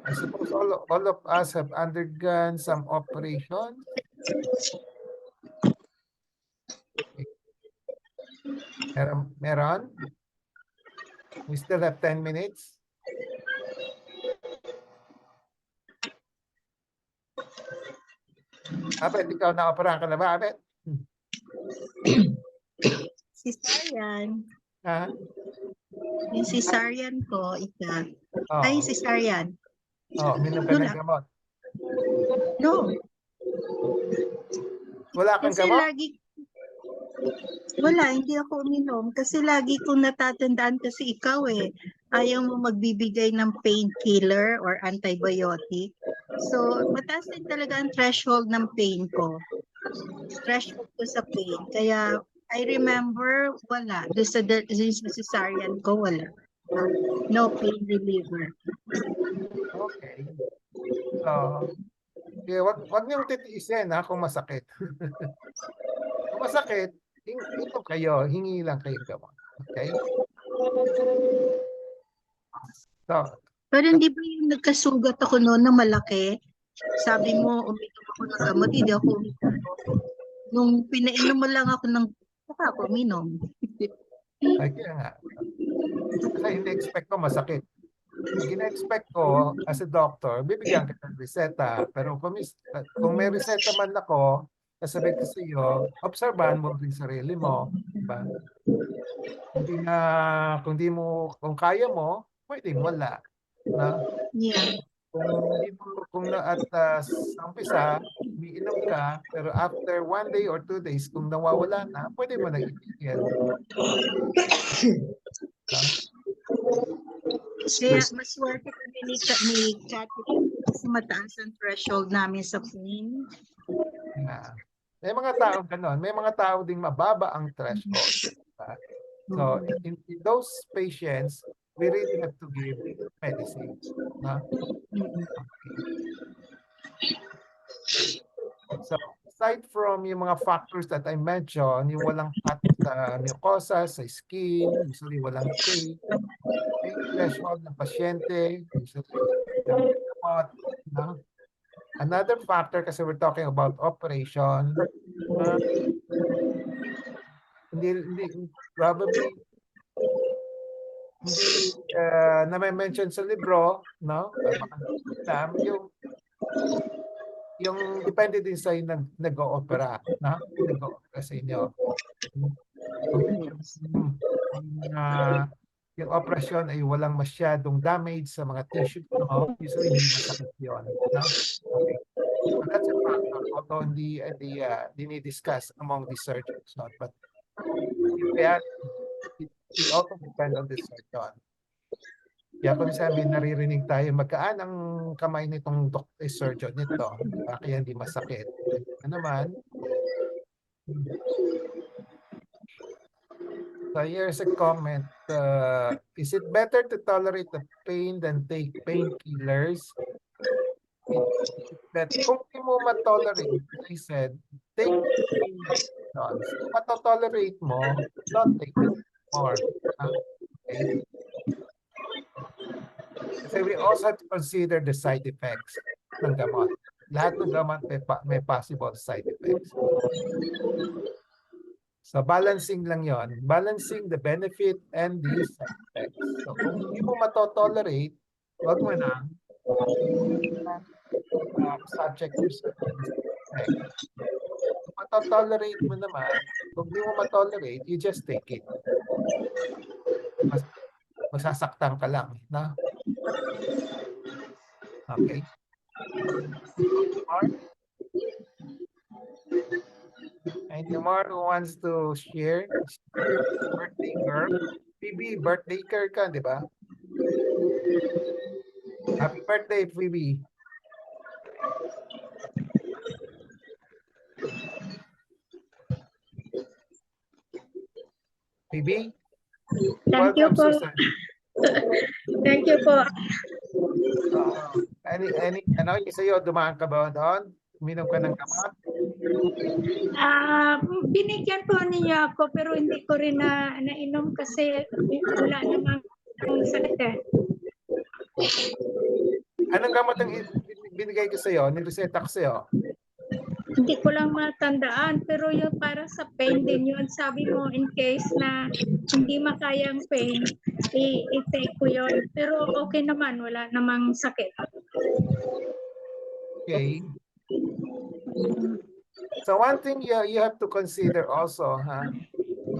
I suppose all of us have undergone some operation. Okay. Meron? We still have 10 minutes. Abet, ikaw na-operahan ka na ba, Abet? Cesarean. Ha? Yung cesarean ko, isa. Oh. Ay, cesarean. Oh, uminom ka ng Wala. gamot. No. Wala kang Kasi gamot? wala, hindi ako uminom. Kasi lagi kong natatandaan kasi ikaw ayaw mo magbibigay ng painkiller or antibiotic. So, mataas din talaga ang threshold ng pain ko. Threshold ko sa pain. Kaya, I remember, wala. Doon sa cesarean ko, wala. No pain reliever. Okay. So, wag niyong titiisin kung masakit. Kung masakit, ito kayo, hingi lang kayo gamot. Okay? So, Pero hindi ba yung nagkasugat ako noon na malaki? Sabi mo, uminom ako ng gamot, hindi ako uminom. Nung pinainom mo lang ako ng saka ako uminom. ay, kaya nga. Kasi in-expect ko masakit. Ang in-expect ko as a doctor, bibigyan kita ng reseta. Pero kung may reseta man ako, sasabihin ko sa iyo, obserbahan mo rin sarili mo. Diba? Kung kaya mo, pwedeng wala. Na? Yeah. Kung sa umpisa, umiinom ka, pero after 1 day or 2 days, kung nawawala na, pwede mo nang itigil. Kaya maswerte kami ni Cathy kasi mataas ang threshold namin sa pain. Yeah. May mga tao ganon. May mga tao ding mababa ang threshold. Diba? So, in those patients, we really have to give medicine. No? Okay. So, aside from yung mga factors that I mentioned, yung walang fat sa mucosa, sa skin, usually walang pain threshold ng pasyente, usually gamot, no? Another factor, kasi we're talking about operation, probably hindi na may mention sa libro, no? Yung depende din sa nag-o-opera, no? Nag-o-opera sa inyo. Yung operasyon ay walang masyadong damage sa mga tissues, no? Usually hindi masakit yun, no? Okay. So that's a factor, although hindi dinidiscuss among the surgeons, no? But in reality, it also depends on the surgeon. Kaya kung sabi naririnig tayo, magkaan ang kamay nitong surgeon nito, kaya hindi masakit. Ano naman, so here's a comment. Is it better to tolerate the pain than take painkillers? That kung di mo ma-tolerate, as I said, take pain medications. Kung matotolerate mo, don't take it more. Okay? Kasi we also have to consider the side effects ng gamot. Lahat ng gamot may possible side effects. So balancing lang yon, balancing the benefit and the side effects. So kung hindi mo matotolerate, wag mo na subject yourself to the side effect. Kung matotolerate mo naman, kung hindi mo matolerate, you just take it. Masasaktan ka lang, no? Okay. Any more who wants to share? Birthday girl. Phoebe, birthday girl ka, di ba? Happy birthday, Phoebe. Phoebe? Thank you po. Susan. Thank you po. Yung sa'yo, dumaan ka ba doon? Uminom ka ng gamot? Binigyan po niya ako pero hindi ko rin nainom kasi wala namang sakit eh. Anong gamot ang binigay ko sa'yo? Nireseta ko sa'yo? Hindi ko lang matandaan, pero yung para sa pain din yun. Sabi mo, in case na hindi makayang pain, i-take ko yun. Pero okay naman, wala namang sakit. Okay. So one thing you have to consider also,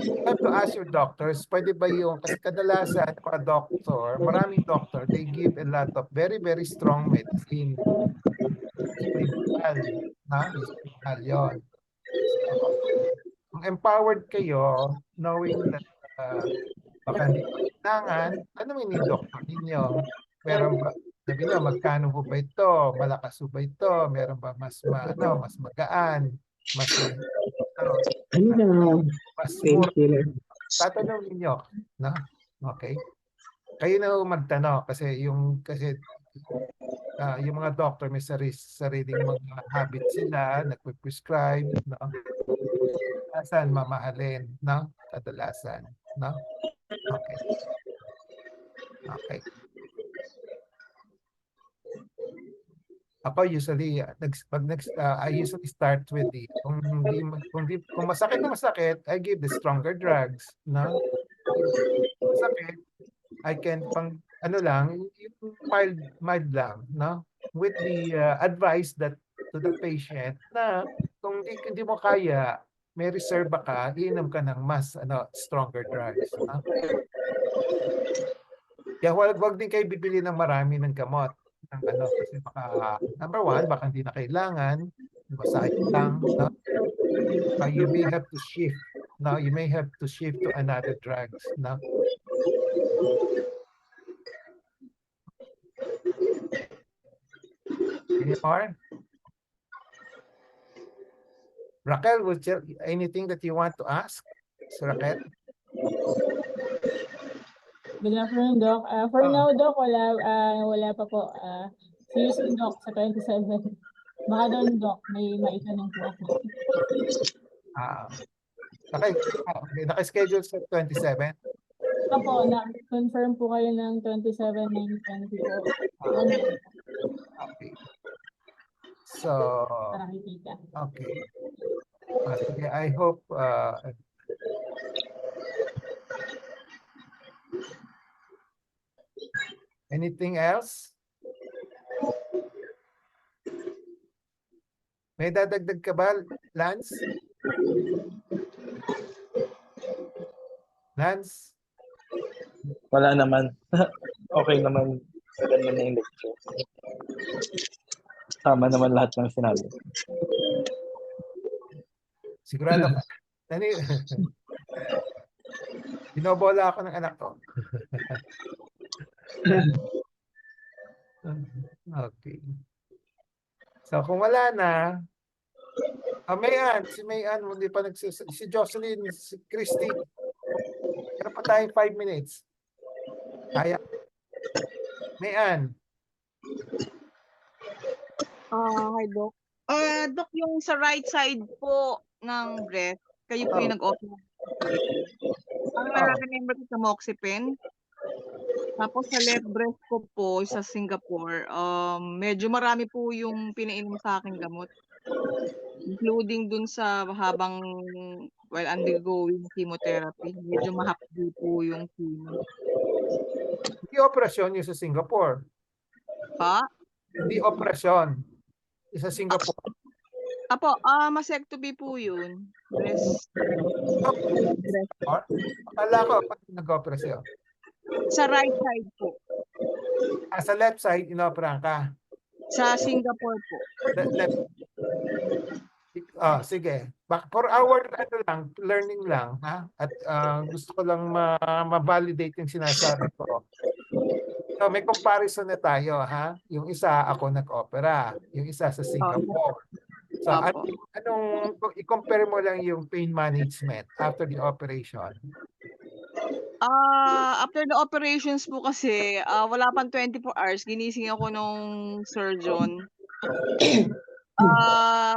you have to ask your doctors, pwede ba yung, kasi kadalasan mga doctor, maraming doctor, they give a lot of very, very strong medicine. Usually mahal, usually mahal yun. So, kung empowered kayo, knowing that baka hindi pa kailangan, tanungin yung doctor ninyo. Meron ba, sabi nyo, magkano po ba ito? Malakas po ba ito? Meron ba mas magaan? Mas mas mura? Tatanungin nyo, no? Okay? Kayo na magtanong kasi yung mga doctor may sariling mga habit sila, nagpe-prescribe, no? Kadalasan mamahalin, no? Kadalasan, no? Okay. Okay. Ako usually I usually start with kung masakit na masakit, I give the stronger drugs, no? Masakit, I can ano lang, yung mild lang, no? With the advice that to the patient na kung hindi mo kaya, may reserva ka, iinom ka ng mas stronger drugs, no? Kaya wag din kayo bibili ng marami ng gamot ng kasi baka number one, baka hindi na kailangan, masakit lang, no? You may have to shift, no? You may have to shift to another drugs, no? Any more? Raquel, anything that you want to ask? So Raquel? Good afternoon, Doc. For now, Doc, wala pa po. See you soon, Doc, sa 27. Baka doon, Doc, may maitanong po ako. Okay, naka-schedule sa 27? Opo, na-confirm po kayo ng 27, 9:20 po. Okay. So, okay. Sige, I hope anything else? May dadagdag ka ba, Lance? Lance? Wala naman. Okay naman. Ganda na yung lecture. Tama naman lahat ng sinabi. Sigurado ka. Binobola ako ng anak ko. Okay. So kung wala na, si Mayan, hindi pa si Jocelyn, si Christy, meron pa tayong 5 minutes. Kaya. Mayan. Hi, Doc. Doc, yung sa right side po ng breast, kayo po yung nag-offer. Ang nare-remember ko sa Moxipen. Tapos sa left breast ko po sa Singapore, medyo marami po yung pinainom sa akin gamot. Including dun sa habang while undergoing chemotherapy. Medyo mahapdi po yung chemo. Hindi operasyon yung sa Singapore. Pa? Hindi operasyon. Sa Singapore. Apo, mastectomy po yun. Breast. Akala ko pag nag-operasyon. Sa right side po. Sa left side, inoperahan ka? Sa Singapore po. Left. Sige. For our learning lang, ha? At gusto ko lang ma-validate yung sinasabi ko. So, may comparison na tayo, ha? Yung isa, ako nag-opera. Yung isa sa Singapore. So, i-compare mo lang yung pain management after the operation. After the operations po kasi, wala pang 24 hours, ginising ako nung surgeon.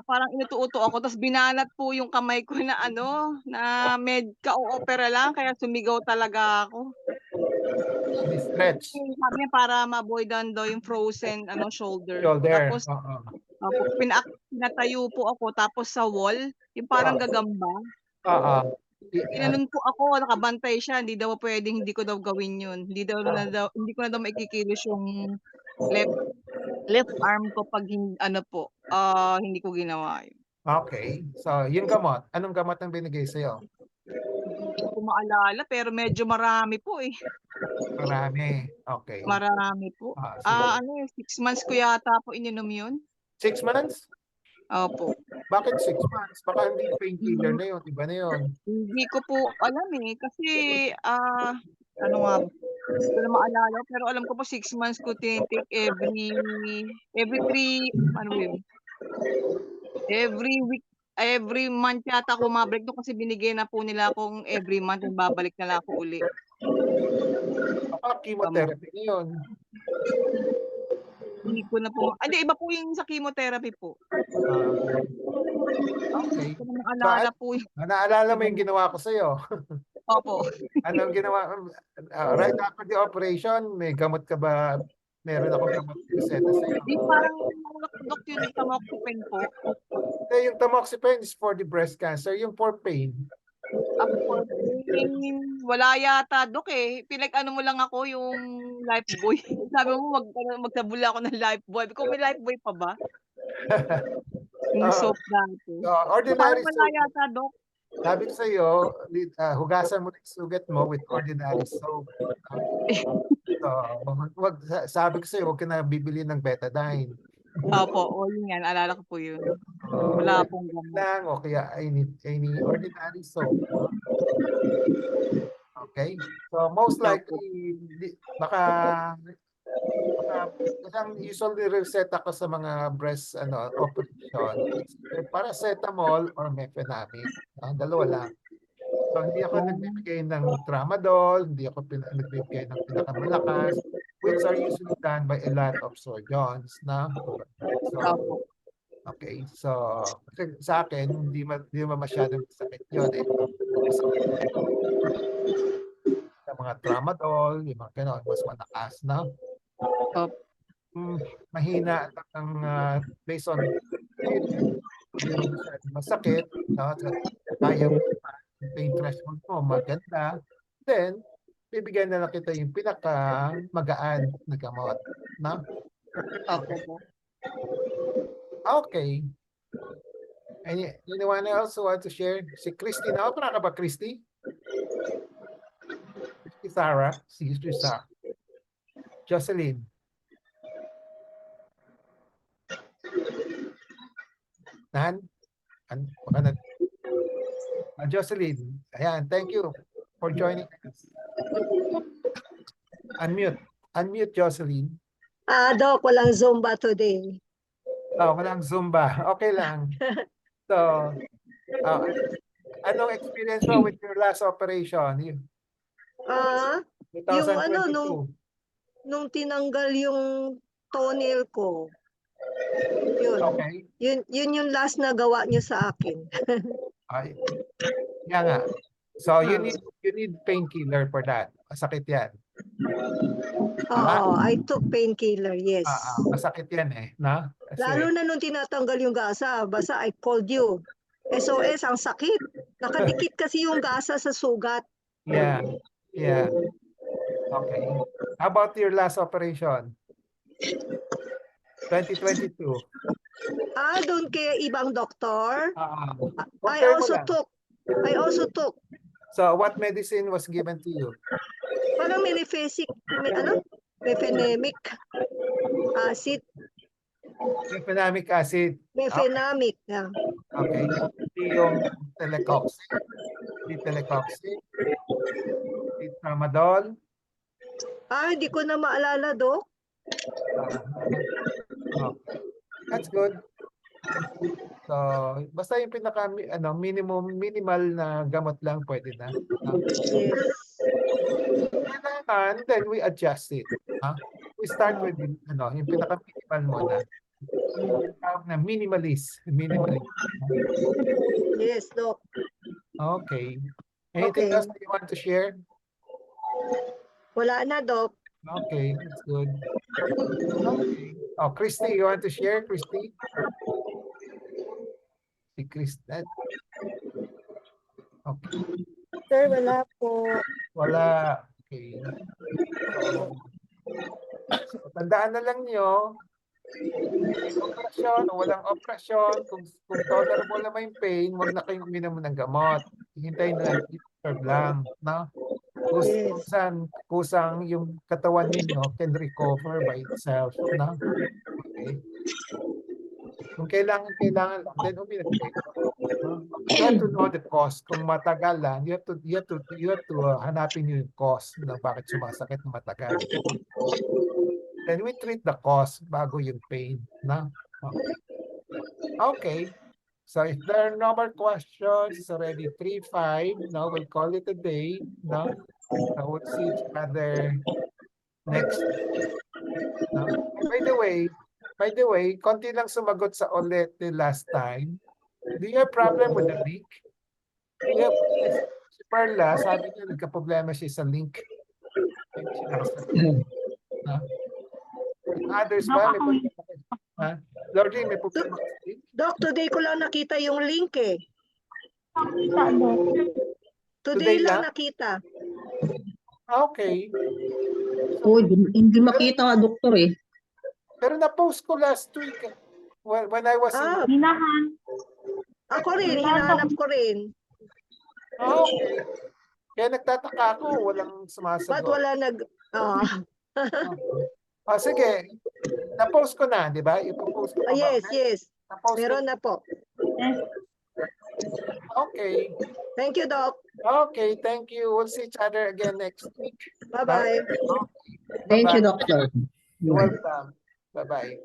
Parang inuto-uto ako, tapos binanat po yung kamay ko na na ka-opera lang, kaya sumigaw talaga ako. Stretch. Sabi niya para ma-avoidan daw yung frozen shoulder. Shoulder. Tapos, Opo, pinatayo po ako tapos sa wall, yung parang gagamba. Oo. Ginanon po ako, nakabantay siya, hindi daw puwedeng hindi ko daw gawin yun. Hindi ko na daw maikikilos yung left arm ko 'pag hindi ko ginawa yun. Okay. So, yung gamot, anong gamot ang binigay sa'yo? Hindi ko po maalala pero medyo marami po, eh. Marami. Okay. Marami po. Sige. 6 months ko yata po ininom yun. 6 months? Opo. Bakit 6 months? Baka hindi painkiller na yun, iba na yun. Hindi ko po alam, eh, kasi, ano nga ba, hindi ko na maalala pero alam ko po 6 months ko tini-take every 3 ano ba yun? Every month yata ako bumabalik dun kasi binigyan na po nila akong every month babalik na lang ako uli. Baka chemotherapy na yun. Hindi ko na po hindi iba po yung sa chemotherapy po. Okay. Hindi ko na maalala po yun. Naalala mo yung ginawa ko sa'yo? Opo. Anong ginawa? Right after the operation, may gamot ka ba? Meron akong gamot reseta sa'yo. Yung parang Dok yung tamoxifen po. Yung tamoxifen is for the breast cancer, yung for pain. For pain, wala yata Dok, eh. Pinag-ano mo lang ako yung Lifebuoy. Sabi mo magtabula ako ng Lifebuoy. Kung may Lifebuoy pa ba? Yung soap dati. Ordinary Parang wala soap. yata Dok. Sabi ko sa'yo, hugasan mo yung sugat mo with ordinary soap. Sabi ko sa'yo, huwag ka na bibili ng betadine. Opo, yun yan. Alala ko po yun. Wala pong gamot. Lang, o kaya any ordinary soap. Okay? So, most likely, baka usually reset ako sa mga breast operation. It's paracetamol or mefenamic. Dalawa lang. So, hindi ako nagbibigay ng tramadol, hindi ako nagbibigay ng pinakamalakas, which are usually done by a lot of surgeons. So, okay. So, sa akin, hindi masyadong sakit yun. Yung mga tramadol, yung mga gano'n, mas malakas, no? Mahina ang based on hindi masyadong masakit, no? Kaya pain threshold mo, maganda. Then, bibigyan na lang kita yung pinaka-magaan na gamot, no? Okay. Anyone else who want to share? Si Christy, na-opera ka ba, Christy? Si Sarah. Si Sarah. Jocelyn. Jocelyn. Ayan, thank you for joining us. Unmute, Jocelyn. Doc, walang Zumba today. Walang Zumba. Okay lang. So, anong experience mo with your last operation? 2022. Nung tinanggal yung toenail ko. Yun. Okay. Yun yung last na gawa niyo sa akin. Ay. Yan nga. So, you need painkiller for that. Masakit yan. Oo, I took painkiller, yes. Masakit yan eh. No? Kasi, lalo na nung tinatanggal yung gasa, basta I called you. SOS, ang sakit. Nakadikit kasi yung gasa sa sugat. Yeah. Okay. How about your last operation? 2022. Doon kay ibang doktor. I compare mo also lang. took. So, what medicine was given to you? Parang mefenamic acid. Mefenamic acid. Mefenamic. Yeah. Okay. Hindi yung telecoxib. Hindi telecoxib. Hindi tramadol. Hindi ko na maalala, Dok. That's good. So, basta yung pinaka minimal na gamot lang pwede na. Yes. Kailangan, then we adjust it. We start with yung pinaka minimal muna. Na minimalist. Yes, Doc. Okay. Anything else that you want to share? Wala na, Doc. Okay, that's good. Okay. Oh, Christy, you want to share, Christy? Si Christy. Okay. Sir, wala po. Wala. Okay. So, tandaan na lang nyo, may operasyon o walang operasyon, kung tolerable naman yung pain, wag na kayong uminom ng gamot. Hintayin na lang, lang, no? Yes. Kusang yung katawan ninyo can recover by itself, no? Okay. Kung kailangan lang, then uminom kayo. You have to know the cause. Kung matagal lang, you have to hanapin yung cause na bakit sumasakit na matagal. Then we treat the cause bago yung pain, no? Okay. So if there are no more questions, it's already 3:05. Now we'll call it a day, no? So we'll see each other next. No? By the way, konti lang sumagot sa ulit the last time. Do you have problem with the link? Do you have, si Perla, sabi niya nagka-problema siya sa link. Hindi siya nakasagot. No? Others ba? May problema ka? Ha? Lordie, may problema ka sa link? Doc, today ko lang nakita yung link eh. Today Today lang lang? nakita. Okay. Oh, hindi makita nga, doktor eh. Pero na-post ko last week when I was Ah, in... ako rin, hinahanap ko rin. Okay. Kaya nagtataka ako, walang Ba't sumasagot. wala nag... Sige. Na-post ko na, di ba? Ipo-post ko pa ba? yes, yes. Na-post ko. Meron na po. Okay. Thank you, Doc. Okay, thank you. We'll see each other again next week. Bye-bye. Thank you, Bye-bye. doctor. You're welcome. Bye-bye.